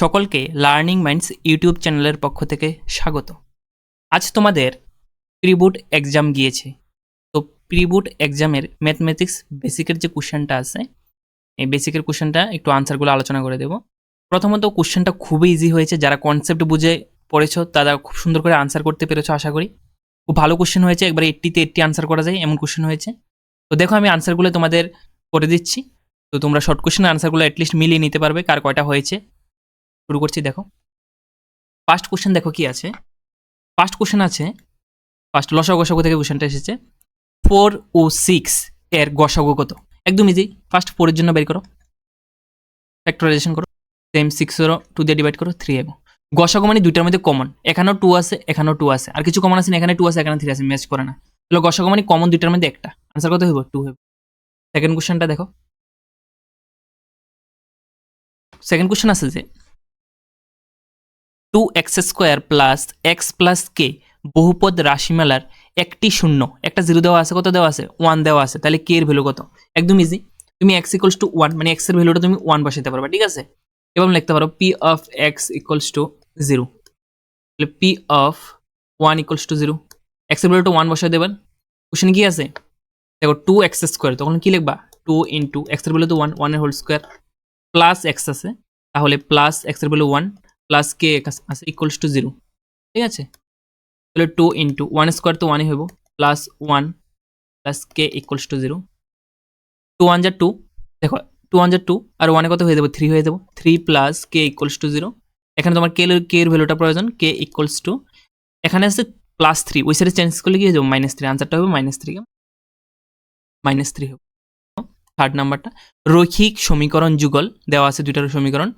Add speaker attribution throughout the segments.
Speaker 1: সকলকে learning minds YouTube চ্যানেলের পক্ষ থেকে স্বাগত। আজ তোমাদের প্রি-বোর্ড এক্সাম গিয়েছে। তো প্রি-বোর্ড এক্সামের ম্যাথমেটিক্স বেসিকের যে কোশ্চেনটা আছে, এই বেসিকের কোশ্চেনটা একটু আনসারগুলো আলোচনা করে দেব। প্রথমত কোশ্চেনটা খুবই ইজি হয়েছে, যারা কনসেপ্ট বুঝে পড়েছো তারা খুব সুন্দর করে আনসার করতে পেরেছো আশা করি। খুব ভালো কোশ্চেন হয়েছে, একবারে 80-তে 80 আনসার করা যায় এমন কোশ্চেন হয়েছে। তো দেখো আমি আনসারগুলো তোমাদের করে দিচ্ছি, তো তোমরা শর্ট কোশ্চেনের আনসারগুলো অ্যাটলিস্ট মিলিয়ে নিতে পারবে কার কয়টা হয়েছে। শুরু করছি, দেখো ফার্স্ট কোশ্চেন দেখো কি আছে। ফার্স্ট কোশ্চেন আছে, ফার্স্ট লসাগু গসাগু থেকে কোশ্চেনটা এসেছে। 4 ও 6 এর গসাগু কত? একদম ইজি। ফার্স্ট 4 এর জন্য বের করো, ফ্যাক্টরাইজেশন করো, সেম 6 এরও 2 দিয়ে ডিভাইড করো, 3 এবং গসাগু মানে দুইটার মধ্যে কমন, এখানেও 2 আছে এখানেও 2 আছে, আর কিছু কমন আছে না, এখানে 2 আছে এখানে 3 আছে, ম্যাচ করে না। তাহলে গসাগু মানে কমন দুইটার মধ্যে একটা, আনসার কত হইব? 2 হইব। সেকেন্ড কোশ্চেনটা দেখো। সেকেন্ড কোশ্চেন আছে যে 2x² প্লাস এক্স প্লাস কে বহুপদ রাশিমালার একটি শূন্য, একটা জিরো দেওয়া আছে, কত দেওয়া আছে? 1 দেওয়া আছে। তাহলে কে এর ভ্যালু কত? একদম ইজি। তুমি x ইকুয়ালস টু 1 মানে x এর ভ্যালুটা তুমি 1 বসাতে পারবে, ঠিক আছে? এবং লিখতে পারো p of x equals to 0। তাহলে p of 1 equals to 0, x এর ভ্যালুটা 1 বসাই দেবেন। কোশ্চেনে কি আছে দেখো, 2x², তখন কি লিখবা? 2 ইন্টু x এর ভ্যালু তো 1, 1 এর হোল স্কোয়ার প্লাস x আছে, তাহলে প্লাস x এর ভ্যালু 1 প্লাস কে আছে ইকুয়ালস টু 0, ঠিক আছে? তাহলে 2 ইন্টু 1 স্কোয়ার তো 1ই হইব, plus 1 plus K equals to 0। 2 1 যা 2, দেখো 2 1 যা 2 আর 1 এ কত হয়ে যাবে? 3 হয়ে যাবে। 3 প্লাস কে ইকুয়ালস টু 0। এখানে তোমার কে এর ভ্যালুটা প্রয়োজন, কে ইকুয়ালস টু, এখানে আছে প্লাস 3, ওই সাইডে চেঞ্জ করলে কি হয়ে যাবে? -3, আনসারটা হবে -3, -3 হবে। থার্ড নাম্বারটা, রৈখিক সমীকরণ যুগল দেওয়া আছে দুইটার সমীকরণ,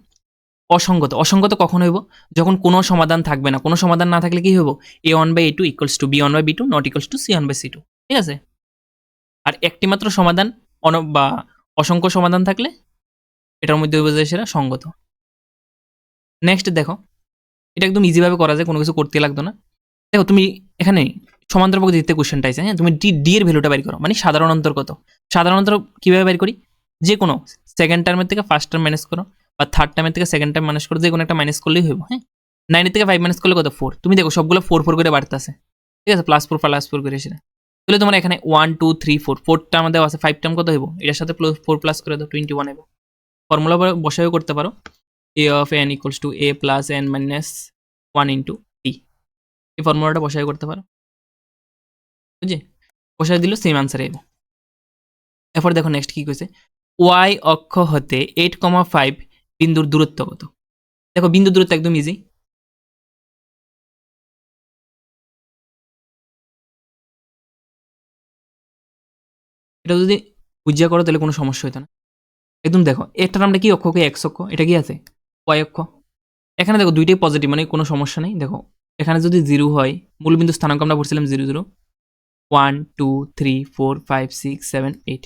Speaker 1: অসঙ্গত। অসঙ্গত কখন হইব? যখন কোনো সমাধান থাকবে না। কোনো সমাধান না থাকলে কি হইব? a1/a2 equals to b1/b2 not equals to c1/c2, ঠিক আছে? আর একটি মাত্র সমাধান বা অসংখ্য সমাধান থাকলে এটার মধ্যে হইব যে সেটা সঙ্গত। নেক্সট দেখো, এটা একদম ইজিভাবে করা যায়, কোনো কিছু করতে লাগতো না। দেখো তুমি এখানে সমান্তরাল প্রকৃতিতে কোশ্চেনটা আছে, হ্যাঁ? তুমি ডি এর ভ্যালুটা বের করো, মানে সাধারণ অন্তর কত। সাধারণ অন্তর কিভাবে বের করি? যে কোনো সেকেন্ড টার্মের থেকে ফার্স্ট টার্ম মাইনাস করো, বা থার্ড টার্মের থেকে সেকেন্ড টার্ম মাইনাস করো, যে কোনো একটা মাইনাস করলেই হইব, হ্যাঁ? 9 থেকে 5 মাইনাস করলে কত? 4। তুমি দেখো সবগুলো 4 করে বাড়তেছে, ঠিক আছে? +4 করে সেটা। তাহলে তোমার এখানে 1 2 3 4 4 টার্ম দেওয়া আছে, 5 টার্ম কত হইব? এটার সাথে 4 প্লাস করে দাও, 21 হইব। ফর্মুলা বসায়ও করতে পারো, a of n equals to a plus n minus 1 into t, এই ফর্মুলাটা বসায় করতে পারো, বুঝলি? বসায় দিল সেম আনসার এব। এরপর দেখো নেক্সট কি কইছে, y অক্ষ হতে 8,5 বিন্দুর দূরত্ব কত? দেখো বিন্দু দূরত্ব একদম ইজি। এটা যদি বুঝিয়া করো তাহলে কোনো সমস্যা হইতো না। একদম দেখো একটা নামটা কি অক্ষ, x অক্ষ, এটা কি আছে? y অক্ষ। এখানে দেখো দুইটাই পজিটিভ, মানে কোনো সমস্যা নেই। দেখো এখানে যদি 0 হয়, মূলবিন্দু স্থানাঙ্ক আমরা পড়ছিলাম 0 0, 1 2 3 4 5 6 7 8,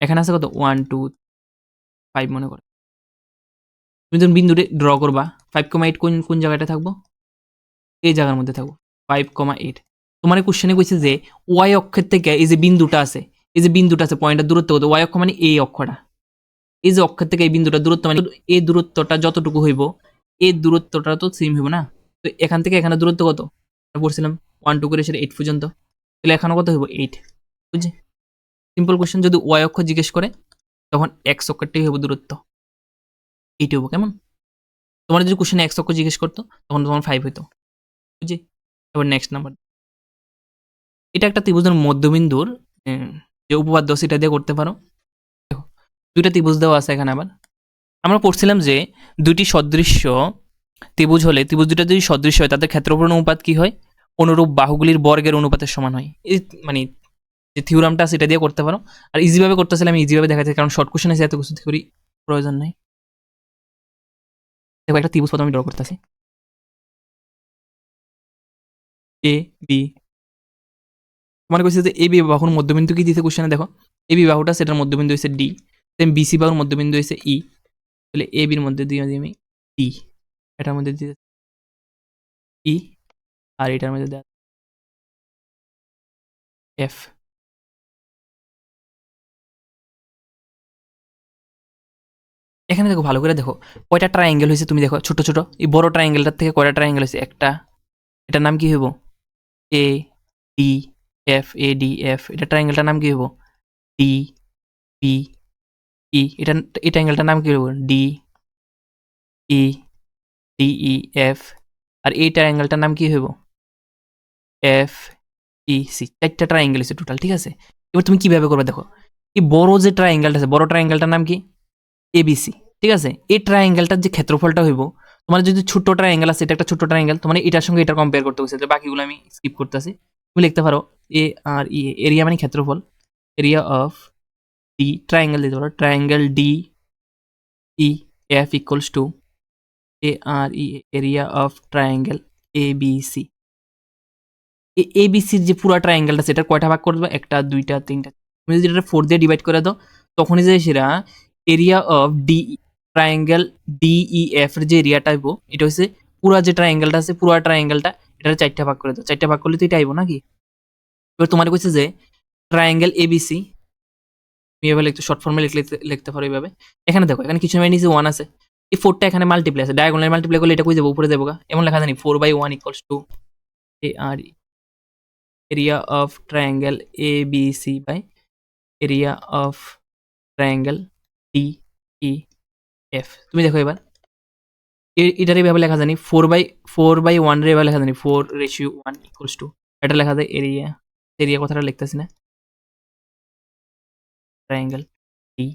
Speaker 1: এখানে আছে কত? 1 2 5 মনে করো। তুমি যখন বিন্দুটি ড্র করবা, 5,8 কোন জায়গাটা থাকবো? এই জায়গার মধ্যে থাকবো, 5,8। তোমার কোশ্চেনে কইছে যে ওয়াই অক্ষের থেকে এই যে বিন্দুটা আছে, এই যে বিন্দুটা আছে, পয়েন্টের দূরত্ব কত? ওয়াই অক্ষ মানে এই অক্ষটা, এই যে অক্ষের থেকে এই বিন্দুটার দূরত্ব মানে এই দূরত্বটা যতটুকু হইব, এই দূরত্বটা তো সেম হইব না? তো এখান থেকে এখানে দূরত্ব কত পড়ছিলাম? 1 2 করে সেটা 8 পর্যন্ত, তাহলে এখানে কত হইব? 8, বুঝছি? Simple question. যদি ওয়াই অক্ষ জিজ্ঞেস করে তখন এক্স অক্ষরটাই হইব দূরত্ব, এইটা হইব। কেমন? তোমার যদি কোশ্চেনে এক্স অক্ষ জিজ্ঞেস করতো তখন তোমার 5 হইতো, বুঝছি? এবার নেক্সট নাম্বার, এটা একটা ত্রিভুজের মধ্যবিন্দুর যে উপপাদ্য সেটা দিয়ে করতে পারো। দেখো দুইটা ত্রিভুজ দেওয়া আছে এখানে। আবার আমরা পড়ছিলাম যে দুইটি সদৃশ্য ত্রিভুজ হলে, ত্রিভুজ দুটো যদি সদৃশ্য হয় তাদের ক্ষেত্রফল অনুপাত কি হয়? অনুরূপ বাহুগুলির বর্গের অনুপাতের সমান হয়। এই মানে যে থিওরামটা সেটা দিয়ে করতে পারো। আর ইজিভাবে করতেছিলাম, আমি ইজিভাবে দেখাচ্ছি, কারণ শর্ট কোশ্চেন আছে, এত কিছু থিওরি প্রয়োজন নাই। দেখো একটা ত্রিভুজ প্রথমে ড্র করতেছি, এ বি। তোমার কইছে যে এ বি বাহুর মধ্যবিন্দু কি দিতে কোশ্চেনে, দেখো এ বি বাহুটা, সেটার মধ্যবিন্দু হচ্ছে ডি, দেন বিসি বাহুর মধ্যবিন্দু হচ্ছে ই। তাহলে এ বির মধ্যে দিয়ে আমি ডি, এটার মধ্যে দিয়ে ই, আর এটার মধ্যে দেওয়া এফ। এখানে দেখো ভালো করে দেখো কয়টা ট্রায়াঙ্গেল হয়েছে তুমি দেখো ছোট ছোট এই বড় ট্রায়াঙ্গেলটার থেকে কয়টা ট্রায়াঙ্গেল হয়েছে একটা, এটার নাম কি হইব A D F, A D F, এটা ট্রায়াঙ্গেলটার নাম কি হইব ডি বি ই, এটা এই ট্রায়াঙ্গেলটার নাম কি হইব D E D E F, আর এই ট্রায়াঙ্গেলটার নাম কি হইব এফ ই সি। চারটা ট্রায়াঙ্গেল আছে টোটাল, ঠিক আছে। এবার তুমি কিভাবে করবে দেখো, এই বড় যে ট্রায়াঙ্গেলটা আছে বড় ট্রায়াঙ্গেলটার নাম কি এবিসি, ঠিক আছে। এই ট্রায়াঙ্গেলটার যে ক্ষেত্রফলটা হইব, তোমার যদি ছোট ট্রায়াঙ্গেল আছে এটা একটা ছোট ট্রায়াঙ্গেল, তোমার এটার সঙ্গে এটা কম্পেয়ার করতে হচ্ছে, বাকিগুলো আমি স্কিপ করতেছি। তুমি লিখতে পারো এ আর ই, এরিয়া মানে ক্ষেত্রফল, এরিয়া অফ ডি, ট্রায়াঙ্গেল দিতে পারো triangle D E F equals to A R E, area of triangle A B C. A B সির যে পুরো ট্রায়াঙ্গেলটা সেটা কয়টা ভাগ করবে, একটা দুইটা তিনটা, তুমি যদি এটা 4 দিয়ে ডিভাইড করে দাও তখনই যে সেটা area of D, triangle DEF এর যে এরিয়াটা আইব এটা হচ্ছে পুরো যে ট্রায়াঙ্গেলটা আছে পুরো ট্রায়াঙ্গেলটা এটা 4টা ভাগ করে দাও, 4টা ভাগ করলে তো এটা আইব নাকি। এবার তোমার কইছে যে ট্রায়াঙ্গেল এবিসি, তুমি এভাবে লিখতে শর্ট ফর্মে লিখতে পারো এইভাবে। এখানে দেখো এখানে কিছু নিচে 1 আছে, এই 4টা এখানে মাল্টিপ্লাই আছে, ডায়াগোনাল মাল্টিপ্লাই করলে এটা কই যাবো উপরে যাবো, এমন লেখা জানি 4/1 ইকুয়ালস টু এ আর area of triangle ABC by area of triangle DEF। তুমি দেখো এবার এটার এইভাবে লেখা জানি 4/1 রে এভাবে লেখা জানি 4:1 ইকুয়ালস টু, এটা লেখা যায় এরিয়া, এরিয়া কথাটা লিখতেছি না, ট্রায়াঙ্গেল ডি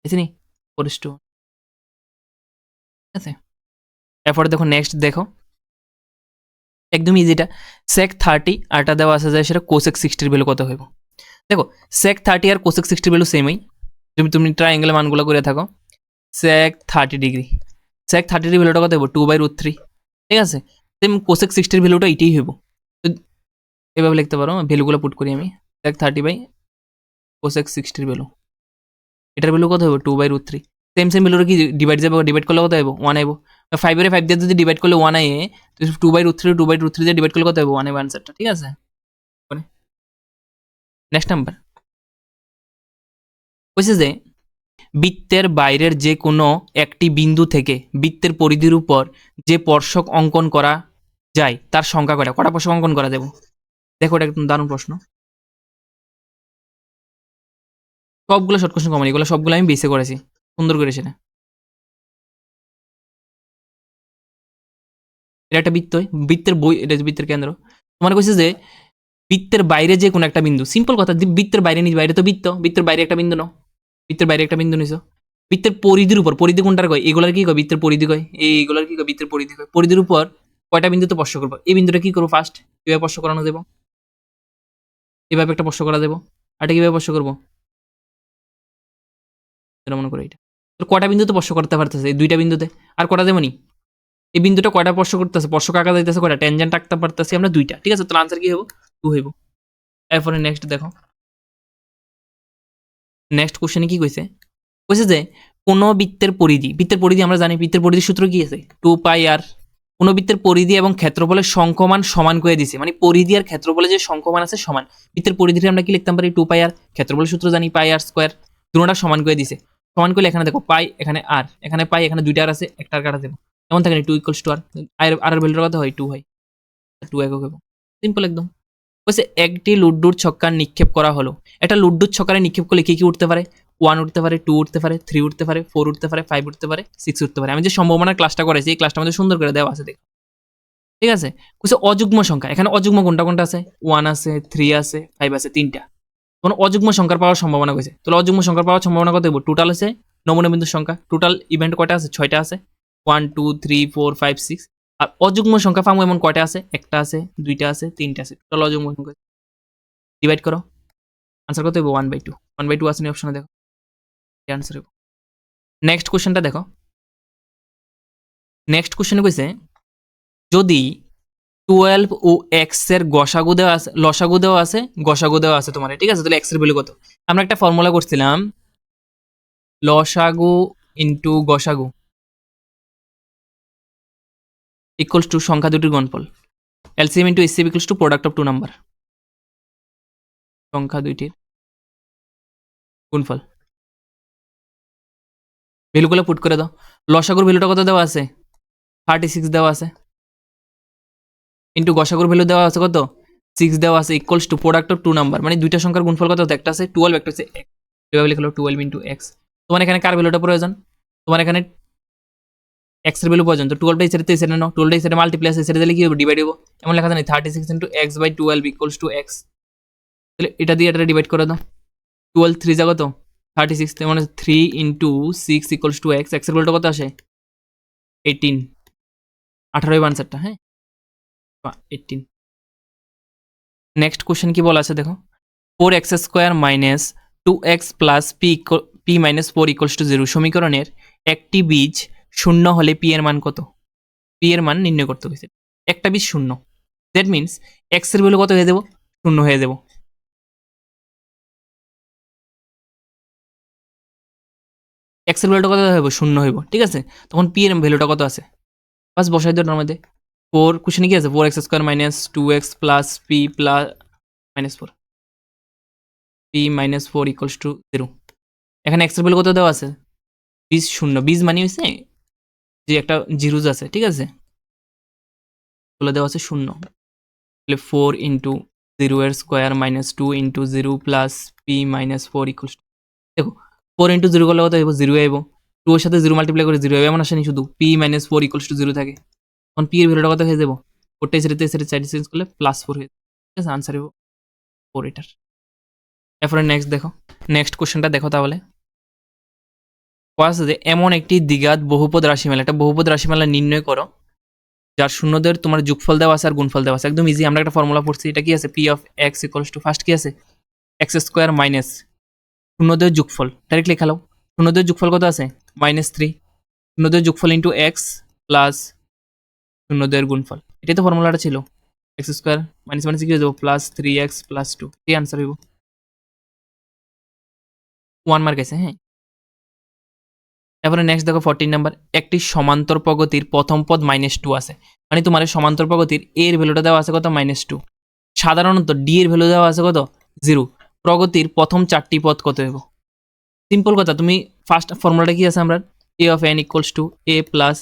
Speaker 1: আছে নি 4:1, ঠিক আছে। এরপরে দেখো নেক্সট দেখো একদম ইজি, এটা sec 30 আর এটা দেওয়া আছে যে সেটা cosec 60 এর ভ্যালু কত হইব। দেখো sec 30 আর cosec 60 এর ভ্যালু সেমই, তুমি তুমি ট্রায়াঙ্গেলের মানগুলো করে থাকো। sec 30 ডিগ্রি, sec 30 এর ভ্যালুটা কত হইব 2/√3, ঠিক আছে। সেম cosec 60 এর ভ্যালুটা এটাই হইব, তো এভাবে লিখতে পারো, ভ্যালুগুলো পুট করি আমি, sec 30 বাই cosec 60 এর ভ্যালু, এটার ভ্যালু কত হইব 2/√3। সেম সেম ভ্যালুটা কি ডিভাইড যাবে, ডিভাইড করলে কত হইব 1 আইব, 5 এর 5 দিয়ে যদি ডিভাইড করলে 1 আইয়ে, 2/√3 দিয়ে ডিভাইড করলে কত হইব 1 আইব আনসারটা, ঠিক আছে। নেক্সট নাম্বার কইছে যে বৃত্তের বাইরের যে কোনো একটি বিন্দু থেকে বৃত্তের পরিধির উপর যে স্পর্শক অঙ্কন করা যায় তার সংখ্যা কয়টা, কটা স্পর্শক অঙ্কন করা যাবে। দেখো এটা একদম দারুণ প্রশ্ন, সবগুলো শর্ট কোশ্চেন কমন, এগুলো সবগুলো আমি বেসে করেছি সুন্দর করে সেটা। এটা একটা বৃত্ত, বৃত্তের বই, এটা বৃত্তের কেন্দ্র। তোমার কইছে যে বৃত্তের বাইরে যে কোনো একটা বিন্দু, সিম্পল কথা, বৃত্তের বাইরে নিজ, বাইরে তো বৃত্ত, বৃত্তের বাইরে একটা বিন্দু নাও, বৃত্তের বাইরে একটা বিন্দু নিছো, বৃত্তের পরিধির উপর, পরিধি কোনটার কয়, এগুলার কি কয় বৃত্তের পরিধি কয়, এইগুলার কি কয় বৃত্তের পরিধি কয়, পরিধির উপর কয়টা বিন্দুতে স্পর্শ করবো, এই বিন্দুটা কি করবো ফার্স্ট, কিভাবে স্পর্শ করানো দেবো, এভাবে একটা স্পর্শ করা দেবো, আর এটা কিভাবে স্পর্শ করবো, এটা মনে করো এটা, তো কয়টা বিন্দুতে স্পর্শ করতে পারতেছে এই দুইটা বিন্দুতে, আর কটা দেবো নি, এই বিন্দুটা কয়টা স্পর্শ করতেছে, স্পর্শক আঁকা যাইতেছে কয়টা, ট্যানজেন্ট আঁকতে পারতেছি আমরা দুইটা, ঠিক আছে, তাহলে আনসার কি হইব 2 হইব। এরপরে নেক্সট দেখো, নেক্সট কোশ্চেনে কি কইছে, কইছে যে কোন বৃত্তের পরিধি, বৃত্তের পরিধি আমরা জানি, বৃত্তের পরিধির সূত্র কি আছে 2πr, কোন বৃত্তের পরিধি এবং ক্ষেত্রফলের সংখ্যমান সমান করে দিছে, মানে পরিধি আর ক্ষেত্রফলে যে সংখ্যমান আছে সমান, বৃত্তের পরিধিটা আমরা কি লিখতাম পারি 2πr, ক্ষেত্রফলের সূত্র জানি πr স্কয়ার, দুটোটা সমান করে দিছে, সমান করলে এখানে দেখো পাই, এখানে আর, এখানে পাই, এখানে দুইটা আর আছে, একটা আর কাটা দেবো, এমন থাকে 2 ইকুয়ালস টু আর, আর এর ভ্যালুটা কত হয় 2 হয়, 2 একক হবে, সিম্পল একদম। বলছে একটি লুড্ডুর ছক্কা নিক্ষেপ করা হলো, একটা লুড্ডুর ছক্কারে নিক্ষেপ করলে কি কি উঠতে পারে, 1 উঠতে পারে, 2 উঠতে পারে, 3 উঠতে পারে, 4 উঠতে পারে, 5 উঠতে পারে, 6 উঠতে পারে। আমি যে সম্ভাবনার ক্লাসটা করেছি এই ক্লাসটা আমাদের সুন্দর করে দেওয়া আছে দেখ, ঠিক আছে। কিছু অযুগ্ম সংখ্যা, এখানে অযুগ্ম কোনটা কোনটা আছে, 1 আছে, 3 আছে, 5 আছে, তিনটা, কোন অযুগ্ম সংখ্যার পাওয়ার সম্ভাবনা কইছে, তাহলে অযুগ্ম সংখ্যার পাওয়ার সম্ভাবনা কত দেব, টোটাল আছে নমুনা বিন্দুর সংখ্যা, টোটাল ইভেন্ট কয়টা আছে 6টা আছে, 1 2 3 4 5 6, আর অযুগ্ম সংখ্যা পাবো এমন কয়টা আছে, একটা আছে, দুইটা আছে, তিনটা আছে, টোটাল অযুগ্ম সংখ্যা ডিভাইড করো, আনসার কত হবে 1/2, 1/2 আছে নি অপশনে দেখো, আনসার হবে। নেক্সট কোশ্চেনটা দেখো, নেক্সট কোশ্চেনে কইছে যদি 12 ও x এর গসাগু দেওয়া আছে, লসাগু দেওয়া আছে, গসাগু দেওয়া আছে তোমার, ঠিক আছে, তাহলে x এর ভ্যালু কত, আমরা একটা ফর্মুলা করছিলাম লসাগু ইনটু গসাগু ইকুয়ালস টু সংখ্যা দুটির গুণফল, LCM into SCM equals to product of two number, সংখ্যা দুইটির গুণফল। ভ্যালুগুলো পুট করে দাও। লসাগুর ভ্যালুটা কত দেওয়া আছে? 36 দেওয়া আছে, ইন্টু গসাগুর ভ্যালু দেওয়া আছে কত? 6 দেওয়া আছে, equals to product of 2 number, মানে দুইটা সংখ্যার গুণফল কত হতো? একটা আছে 12, একটা হচ্ছে x। এভাবে লিখলো 12 ইন্টু এক্স। তোমার এখানে কার ভ্যালুটা প্রয়োজন? তোমার এখানে এক্স এর ভ্যালু প্রয়োজন, তো 12টা এই সাইডে নাও, 12টা এই সাইডে মাল্টিপ্লাই আছে, এই সাইডে দিলে কি হবে? ডিভাইড হবে। এমন লেখা জানি 36 into X by 12 equals to X. তাহলে এটা দিয়ে এটা ডিভাইড করে দাও। 12 3 যা কত? 36, তার মানে 3 into 6 equals to x. X এর ভ্যালুটা কত আসে? 18। 18 আনসারটা, হ্যাঁ 18। নেক্সট কোশ্চেন কি বলা আছে দেখো, 4x² minus 2x plus P minus 4 equals to 0 সমীকরণের একটি বীজ শূন্য হলে পি এর মান কত? পি এর মান নির্ণয় করতে হয়েছে। একটা বীজ শূন্য, দ্যাট মিনস এক্স এর ভ্যালু কত হয়ে যাব? শূন্য হয়ে যাব। এক্স এর ভ্যালুটা কত হইব? শূন্য হইব, ঠিক আছে। তখন পি এর ভ্যালুটা কত আছে? বাস বসাই দেওয়ার মধ্যে 4, কোশ্চেনে কি আছে? 4x² minus 2x plus P plus minus 4, P minus 4 equals to 0। এখানে এক্স এর ভ্যালু কত দেওয়া আছে? বীজ শূন্য, বীজ মানে হচ্ছে যে একটা জিরোজ আছে, ঠিক আছে, এগুলো দেওয়া আছে শূন্য। তাহলে 4 ইন্টু 0 এর square minus 2 into 0 plus P minus 4 equals to, দেখো 4 ইন্টু 0 করলে কত হইব? 0 আইব। 2 এর সাথে 0 মাল্টিপ্লাই করে 0 আইব, এমন আসেনি শুধু পি মাইনাস 4 ইকুয়ালস টু 0 থাকে। তখন পি এর ভ্যালুটা কত হয়ে যাব? 4টা এসে সাইড চেঞ্জ করলে প্লাস 4 হয়ে যাবে, ঠিক আছে, আনসার হইব 4 এটার। এরপরে নেক্সট দেখো, নেক্সট কোশ্চেনটা দেখো তাহলে। আছে যে এমন একটি দ্বিঘাত বহুপদ রাশিমালা, একটা বহুপদ রাশিমালা নির্ণয় করো যার শূন্যদের তোমার যোগফল দেওয়া আছে আর গুণফল দেওয়া আছে। একদম ইজি, আমরা একটা ফর্মুলা পড়ছি, এটা কি আছে? P of x equals to, first কি আছে? x² মাইনাস শূন্যদের যোগফল, ডাইরেক্ট লেখা লাও। শূন্যদের যোগফল কত আছে? -3। শূন্যদের যোগফল ইন্টু এক্স প্লাস শূন্যদের গুণফল, এটাই তো ফর্মুলাটা ছিল। x² মাইনাস মাইনাস কি হয়ে যাবো? +3x প্লাস 2, এই আনসার হইব। 1 মার্ক আছে, হ্যাঁ। এরপরে নেক্সট দেখো 14 নাম্বার, একটি সমান্তর প্রগতির প্রথম পদ -2 আছে, মানে তোমার এই সমান্তর প্রগতির এ এর ভ্যালুটা দেওয়া আছে কত? -2। সাধারণত ডি এর ভ্যালু দেওয়া আছে কত? 0। প্রগতির প্রথম 4টি পদ কত হইব? সিম্পল কথা, তুমি ফার্স্ট ফর্মুলাটা কি আছে আমরা? A of N equals to A plus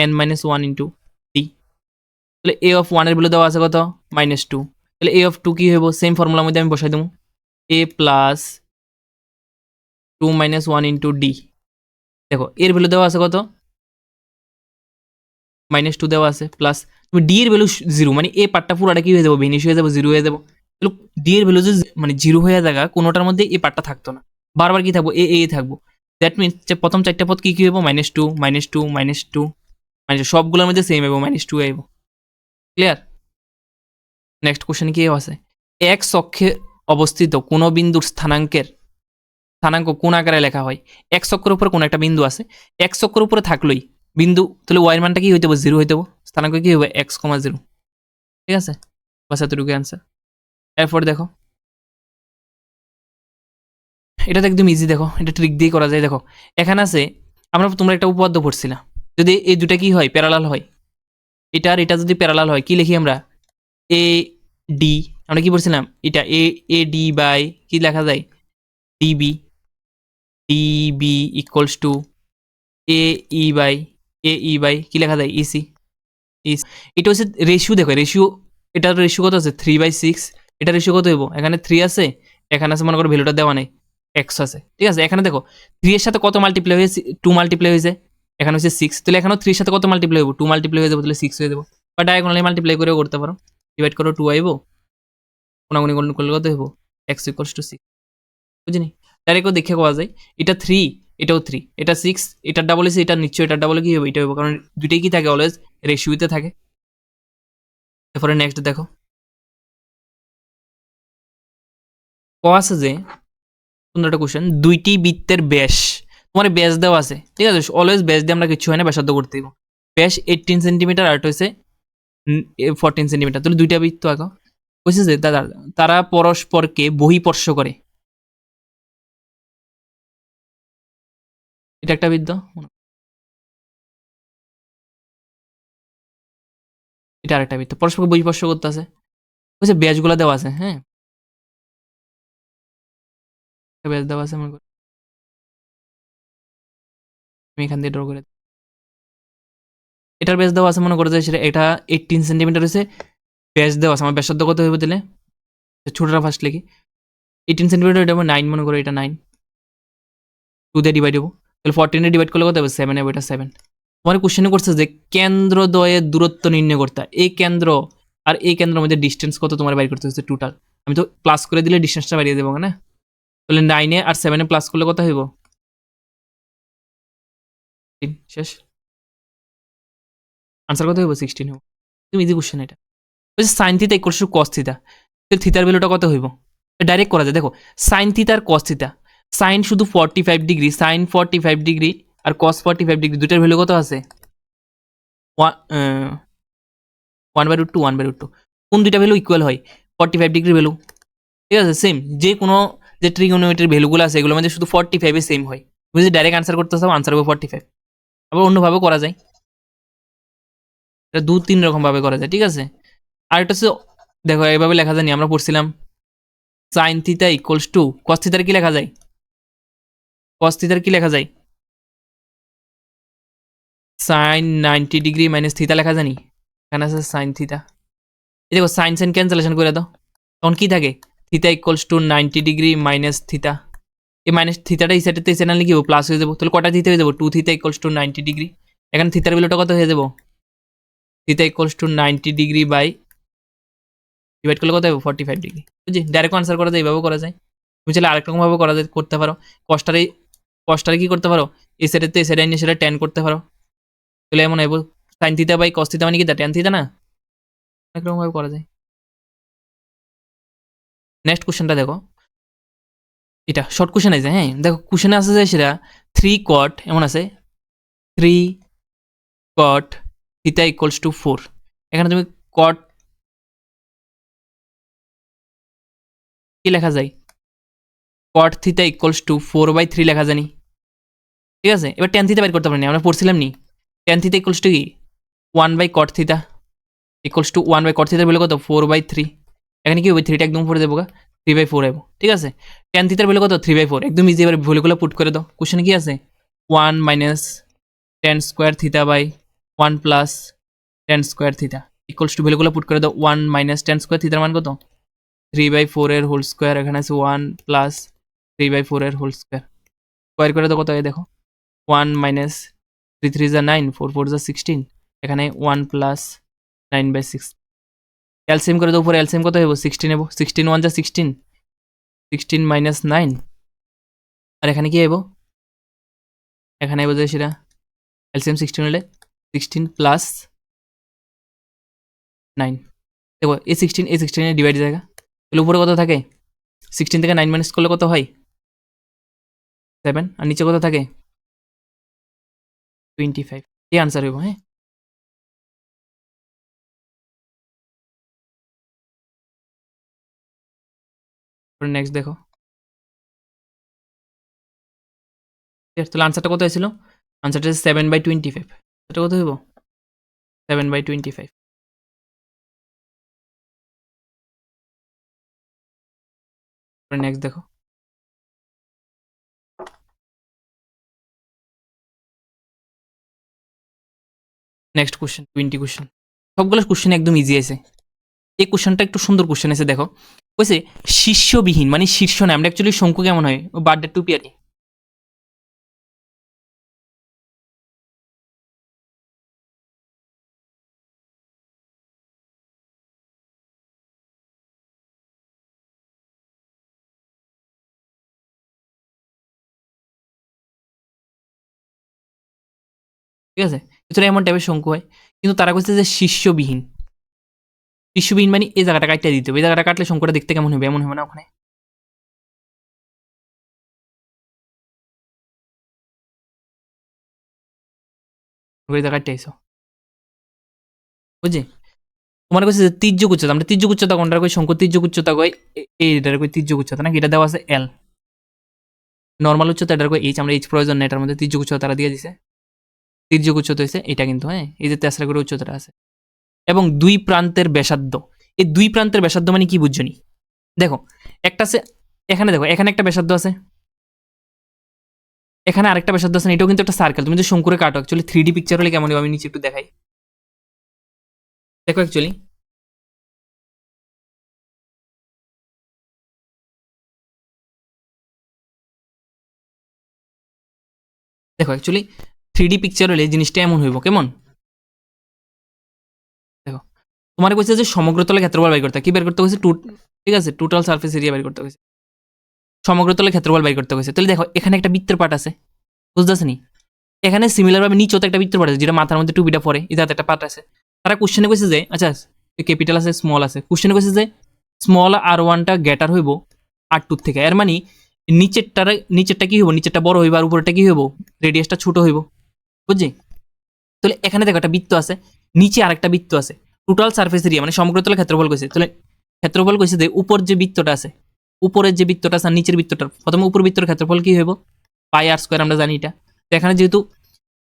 Speaker 1: N minus 1 into D. তাহলে এ অফ 1 এর ভ্যালু দেওয়া আছে কত? -2। তাহলে এ অফ 2 কি হইব? সেম ফর্মুলার মধ্যে আমি বসাই দেবো, এ প্লাস 2 মাইনাস 1 ইন্টু ডি। দেখো এর ভ্যালু দেওয়া আছে কত? -2 দেওয়া আছে, প্লাস তুমি ডি এর ভ্যালু 0, মানে এ পার্টটা পুরোটা কি হয়ে যাবো? ভেনিশ হয়ে যাবো, 0 হয়ে যাবো। তাহলে ডি এর ভ্যালু যে মানে 0 হয়ে যাবে, কোনোটার মধ্যে এই পার্টটা থাকতো না, বারবার কি থাকবো? এ থাকবো। দ্যাট মিনস যে প্রথম 4টা পদ কি হইব? -2 -2 -2, মানে সবগুলোর মধ্যে সেম হইব, -2 আইব। ক্লিয়ার? নেক্সট কোশ্চেন কি আছে? এক অক্ষে অবস্থিত কোনো বিন্দুর স্থানাঙ্ক কোন আকারে লেখা হয়? এক অক্ষের উপরে কোন একটা বিন্দু আছে, এক অক্ষের উপরে থাকলোই বিন্দু, তাহলে ওয়াই এর মানটা কি হইতে হবে? 0 হইতে হবে। স্থানাঙ্ক কি হবে? x,0, ঠিক আছে, বাস এতটুকু অ্যান্সার। এরপর দেখো, এটা তো একদম ইজি, দেখো এটা ট্রিক দিয়ে করা যায়। দেখো এখানে আছে, তোমরা একটা উপপাদ্য পড়ছিলা, যদি এই দুটা কি হয়? প্যারালাল হয়, এটা আর এটা যদি প্যারালাল হয়, কি লিখি আমরা? এ ডি, আমরা কি পড়ছিলাম? এটা এ এ ডি বাই কি লেখা যায়? DB, DB equals to A E by কি লেখা যায়? ইসি। এটা হচ্ছে রেশিও, দেখো রেশিও, এটার রেশিও কত আছে? 3/6। এটা রেশিও কত হইব? এখানে 3 আছে, এখানে আছে মনে করো ভ্যালুটা দেওয়া নেই, এক্স আছে, ঠিক আছে। এখানে দেখো 3 এর সাথে কত মাল্টিপ্লাই হয়েছে? 2 মাল্টিপ্লাই হয়েছে, এখানে হচ্ছে 6, তাহলে এখানেও 3 এর সাথে কত মাল্টিপ্লাই হইব? 2 মাল্টিপ্লাই হয়ে যাবে, তাহলে 6 হয়ে যাবে। বা ডায়াগোনালি মাল্টিপ্লাই করেও করতে পারো, ডিভাইড করো 2 আইব, কোনাগুনি করলে কত হইব? এক্স ইকুয়ালস টু 6, বুঝিনি? ডাইরেক্টও দেখে পাওয়া যায়, এটা 3, এটাও 3, এটা 6, এটার ডাবল এসে এটা নিশ্চয়ই এটার ডাবল কি হবে? এটা হবে, কারণ দুইটাই কি থাকে? অলওয়েজ রেশিওতে থাকে। এরপরে নেক্সট দেখো, ক আছে যে সুন্দর একটা কোশ্চেন, দুইটি বৃত্তের ব্যাস, তোমার ব্যাস দেওয়া আছে, ঠিক আছে, অলওয়েজ ব্যাস দিয়ে আমরা কিছু হয় না, ব্যাসার্ধ করতে দিব। ব্যাস 18 সেন্টিমিটার আর হচ্ছে 14 সেন্টিমিটার, তাহলে দুইটা বৃত্ত আঁকো। বুঝছে যে দাদা, তারা পরস্পরকে বহিঃস্পর্শ করে, এটা একটা বৃত্ত, এটা আরেকটা বৃত্ত, পরস্পরকে বহিঃস্পর্শ করতে আছে। বুঝছে, ব্যাসগুলো দেওয়া আছে, হ্যাঁ, ব্যাস দেওয়া আছে মনে করো। আমি এখান দিয়ে ড্র করে দিই। এটার ব্যাস দেওয়া আছে মনে করে যে সেটা এটা 18 সেন্টিমিটার হয়েছে, ব্যাস দেওয়া আছে। আমার ব্যাসার্ধ কত হইব দিলে, ছোটটা ফার্স্ট লিখি। 18 সেন্টিমিটার, এটা 9 মনে করো, এটা 9, 2 দিয়ে ডিভাইড হবো, তাহলে 14 এ ডিভাইড করলে কত হবে, 7 হবে, এটা 7। তোমার কোশ্চেনে করছে যে কেন্দ্রদ্বয়ের দূরত্ব নির্ণয় করতে, এই কেন্দ্র আর এই কেন্দ্রের মধ্যে ডিস্টেন্স কত তোমার বাইর করতে হচ্ছে টোটাল। আমি তো প্লাস করে দিলে ডিস্টেন্সটা বাড়িয়ে দেবো না, তাহলে 9 আর 7 প্লাস করলে কত হইব, শেষ। আনসার কত হইব, 16 হইব। তুমি ইজি কোশ্চেন এটা। Sine theta equals to cos theta, থিটার ভ্যালুটা কত হইব, ডাইরেক্ট করা যায়। দেখো সাইন থিটা আর কস থিটা, সাইন শুধু 45 ডিগ্রি, সাইন 45 ডিগ্রি আর কস 45 ডিগ্রি, দুটার ভ্যালু কত আছে, 1/√2 1/√2। কোন দুইটা ভ্যালু ইকুয়াল হয়, 45 ডিগ্রি ভ্যালু, ঠিক আছে, সেম। যে কোনো যে ট্রিগোনোমেট্রির ভ্যালুগুলো আছে এগুলোর মধ্যে শুধু 45 সেম হয়। তুমি যদি ডাইরেক্ট আনসার করতে চাও, আনসার হবে 45। আবার অন্যভাবে করা যায়, এটা 2-3 রকম ভাবে করা যায়, ঠিক আছে। আর এটা হচ্ছে, দেখো এইভাবে লেখা জানি, আমরা পড়ছিলাম sine theta equals to cos থিটার কি লেখা যায়, কস থিটার কি লেখা যায়, সাইন 90 ডিগ্রি মাইনাস থিটা লেখা জানি। এখানে আছে সাইন থিটা, এই দেখো সাইন সাইন ক্যান্সেলেশন করে দাও, তখন কি থাকে, theta equals to 90 degree minus theta. এই মাইনাস থিটাটা এই সাইডে সেটা লিখে প্লাস হয়ে যাবো, তাহলে কটা থিটা হয়ে যাবো, 2 থিটা ইকুয়ালস টু 90 ডিগ্রি। এখানে থিটার ভ্যালুটা কত হয়ে যাবো, theta equals to 90 degree by divide করলে কত হবে, 45 ডিগ্রি। বুঝলি, ডাইরেক্ট আনসার করা যায়, এইভাবে করা যায়। তুমি চাইলে আরেক রকমভাবে করা যায়, করতে পারো। কষ্টারে কষ্টারে কি করতে পারো, এই সাইডেতে এই সাইডে নিয়ে সেটা টেন করতে পারো, তাহলে এমন হইব sine theta by cos theta মানে কি, টেন থিটা না, অনেক রকমভাবে করা যায়। নেক্সট কোশ্চেনটা দেখো, এটা শর্ট কোশ্চেন আছে, হ্যাঁ দেখো কোশ্চেনে আছে যে সেটা 3 কট এমন আছে, 3 কট থিটা ইকুয়ালস টু 4। এখানে তুমি কট কি লেখা যায়, কট থিটা ইকুয়ালস টু 4/3 লেখা জানি, ঠিক আছে। এবার টেন থিটা বের করতে পারিনি, আমরা পড়ছিলাম নি, টেন থিটা ইকুয়ালস টু কি 1/cot theta equals two 1/cot থিটার ভ্যালু কত, 4/3। এখানে কি হবে, 3টা একদম পড়ে যাবো, 3/4 হবে, ঠিক আছে। টেন থিটার ভ্যালু কত, 3/4, একদম ইজি। এবার ভ্যালুগুলো পুট করে দাও, কোশ্চেনে কি আছে, 1 minus tan square theta by 1 plus tan square theta equals to, ভ্যালুগুলো পুট করে দাও, 1 মাইনাস টেন স্কোয়ার থিটার মান কত, 3/4 এর হোল স্কোয়ার, এখানে আছে 1 প্লাস 3/4 এর হোল স্কোয়ার, স্কোয়ার করে দাও কত হয় দেখো, 1 মাইনাস 3 3 যা 9, 4 4 যা 16, এখানে 1 প্লাস 9/6। এলসিএম করে দাও, উপরে এলসিএম কত হইব, 16 হইব, 16 1 যা 16, 16 মাইনাস 9, আর এখানে কি হইব, এখানে হইব যে সেটা এলসিএম 16 হলে 16 প্লাস 9, দেখো এই 16 এর ডিভাইড জায়গা, তাহলে উপরে কত থাকে, 16 থেকে 9 মাইনাস করলে কত হয়, 7, আর নিচে কত থাকে, 25। এই আনসার হইব, হ্যাঁ। নেক্সট দেখো, তাহলে আনসারটা কত হয়েছিল, আনসারটা 7/25, এটা কত হইব, 7/25। নেক্সট দেখো, নেক্সট কোশ্চেন 20 কোশ্চেন, সবগুলো কোশ্চেন একদম ইজি আছে। এই কোশ্চেনটা একটু সুন্দর কোশ্চেন আছে, দেখো কইছে শীর্ষবিহীন মানে শীর্ষ না, আমরা অ্যাকচুয়ালি শঙ্কু কেমন হয়, বার্থডে টুপি আর কি। ঠিক আছে, ভিতরে এমন টাইপের শঙ্কু হয়, কিন্তু তারা কইছে যে শীর্ষবিহীন, শীর্ষবিহীন মানে এই জায়গাটা কাটতে দিতে হবে, এই জায়গাটা কাটলে শঙ্কুটা দেখতে কেমন হবে, এমন হবে না ওখানে, ওই জায়গাটা এসো, বুঝছি। তোমার কাছে যে তির্যক উচ্চতা, আমরা তির্যক উচ্চতা কোনটা কই, শঙ্কুর তির্যক উচ্চতা কই, এইটার কই তির্যক উচ্চতা নাকি, এটা দেওয়া আছে এল। নর্মাল উচ্চতা এটার কই এইচ, আমরা এইচ প্রয়োজন নেই, এটার মধ্যে তির্যক উচ্চতা তারা দিয়ে দিছে, তির্যক উচ্চতা হয়েছে এটা কিন্তু, হ্যাঁ এই যে তেসরা করে উচ্চতাটা আছে, এবং দুই প্রান্তের ব্যাসার্ধ, এই দুই প্রান্তের ব্যাসার্ধ মানে কি বুঝছনি, দেখো একটা আছে এখানে, দেখো এখানে একটা ব্যাসার্ধ আছে, এখানে আরেকটা ব্যাসার্ধ আছে না, এটাও কিন্তু একটা সার্কেল। তুমি যদি শঙ্কুরে কাটো, অ্যাকচুয়ালি 3D পিকচার হলে কেমন হবে আমি নিচে একটু দেখাই। দেখো অ্যাকচুয়ালি দেখো অ্যাকচুয়ালি 3D পিকচার হলে জিনিসটা এমন হইব কেমন। দেখো তোমার কইছে যে সমগ্রতলের ক্ষেত্রফল বের করতে, কি বের করতে হয়েছে? ঠিক আছে, টোটাল সারফেস এরিয়া বের করতে হয়েছে, সমগ্রতলের ক্ষেত্রফল বের করতে হয়েছে। তাহলে দেখো এখানে একটা বৃত্তের পার্ট আছে, বুঝতেছ নি? এখানে সিমিলার ভাবে নিচেও তো একটা বৃত্তের পার্ট আছে, যেটা মাথার মধ্যে টুপিটা পরে, এটাতে একটা পার্ট আছে। তারা কোশ্চেনে কইছে যে আচ্ছা ক্যাপিটাল আছে স্মল আছে, কোশ্চেনে কইছে যে স্মল R1টা গ্রেটার হইব R2 থেকে। এর মানে নিচেরটা কি হইব, নিচেরটা বড় হইব আর উপরেরটা কি হইব, রেডিয়াসটা ছোট হইব, বুঝছি? তাহলে এখানে দেখো একটা বৃত্ত আছে, নিচে আরেকটা বৃত্ত আছে, টোটাল সারফেস এরিয়া মানে সমগ্রতলের ক্ষেত্রফল কইছে। তাহলে ক্ষেত্রফল কইছে যে উপর যে বৃত্তটা আছে, উপরের যে বৃত্তটা আছে আর নিচের বৃত্তটার, প্রথমে উপর বৃত্তের ক্ষেত্রফল কি হইব? পাই আর স্কয়ার, আমরা জানি এটা। তো এখানে যেহেতু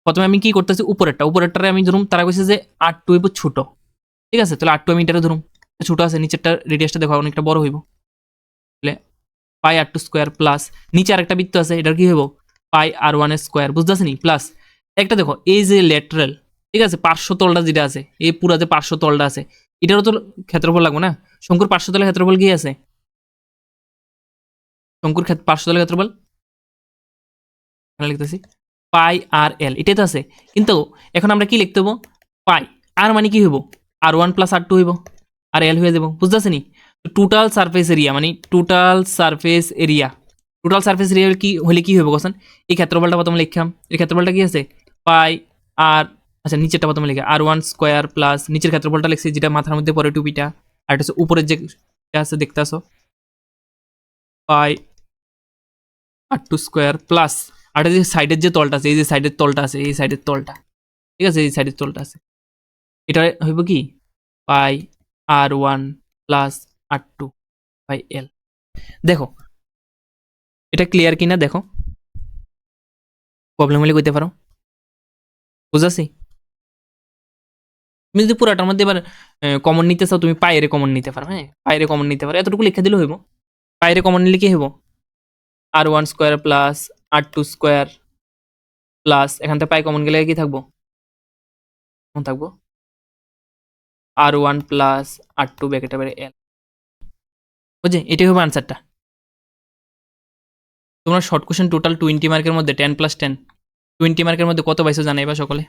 Speaker 1: প্রথমে আমি কি করতেছি, উপরেরটারে আমি ধরুম, তারা কইছে যে R2 হইব ছোট, ঠিক আছে? তাহলে R2 আমি এটারে ধরুম ছোট আছে, নিচেরটা রেডিয়াসটা দেখো অনেকটা বড় হইব, তাহলে পাই R2 স্কয়ার প্লাস নিচে আরেকটা বৃত্ত আছে, এটার কি হইব? পাই R1 এর স্কয়ার, বুঝতেছ নি? প্লাস একটা দেখো এই যে ল্যাটারাল, ঠিক আছে, পার্শ্বতলটা যেটা আছে, এই পুরা যে পার্শ্বতলটা আছে, এটারও তো ক্ষেত্রফল লাগবে না। শঙ্কুর পার্শ্বতলের ক্ষেত্রফল কি আছে? শঙ্কুর পার্শ্বতলের ক্ষেত্রফল এখানে লিখতেছি পাই আর এল, এটাই তো আছে। কিন্তু এখন আমরা কি লিখতে হবো? পাই আর মানে কি হইব? R1 প্লাস R2 হইব, আর এল হয়ে যাব, বুঝতেছ নি? টোটাল সারফেস এরিয়া মানে টোটাল সারফেস এরিয়া কি হলে কি হইব কোশ্চেন? এই ক্ষেত্রফলটা প্রথমে লিখলাম, এই ক্ষেত্রফলটা কি আছে? পাই আর, আচ্ছা নিচেরটা প্রথমে লিখে R1 স্কয়ার প্লাস নিচের ক্ষেত্রফলটা লিখছি যেটা মাথার মধ্যে পরে টুপিটা, আর এটা হচ্ছে উপরের যে আছে দেখতে আসো, পাই R2 স্কয়ার প্লাস আর যে সাইডের যে তলটা আছে, এই যে সাইডের তলটা আছে, এই সাইডের তলটা, ঠিক আছে, এই সাইডের তলটা আছে, এটা হইব কি? Pi R1 plus R2 by L. দেখো এটা ক্লিয়ার কিনা দেখো, প্রবলেম হলে কইতে পারো, বুঝাছি? তুমি যদি পুরাটার মধ্যে এবার কমন নিতে চাও, তুমি পায়েরে কমন নিতে পারো, হ্যাঁ পায়েরে কমন নিতে পারো, এতটুকু লিখে দিলে হইব। পায়েরে কমন নিলে কি হইব? R1 square plus R2 square plus এখান থেকে পাই কমন গেলে কি থাকবো? থাকবো R1 প্লাস R2 ব্র্যাকেটের বাইরে এল, বুঝছে? এটাই হবে আনসারটা। তোমরা শর্ট কোশ্চেন টোটাল 20 মার্কের মধ্যে 10 প্লাস 10, 20 মার্কের মধ্যে কত পাইছো জানাইবা সকলে।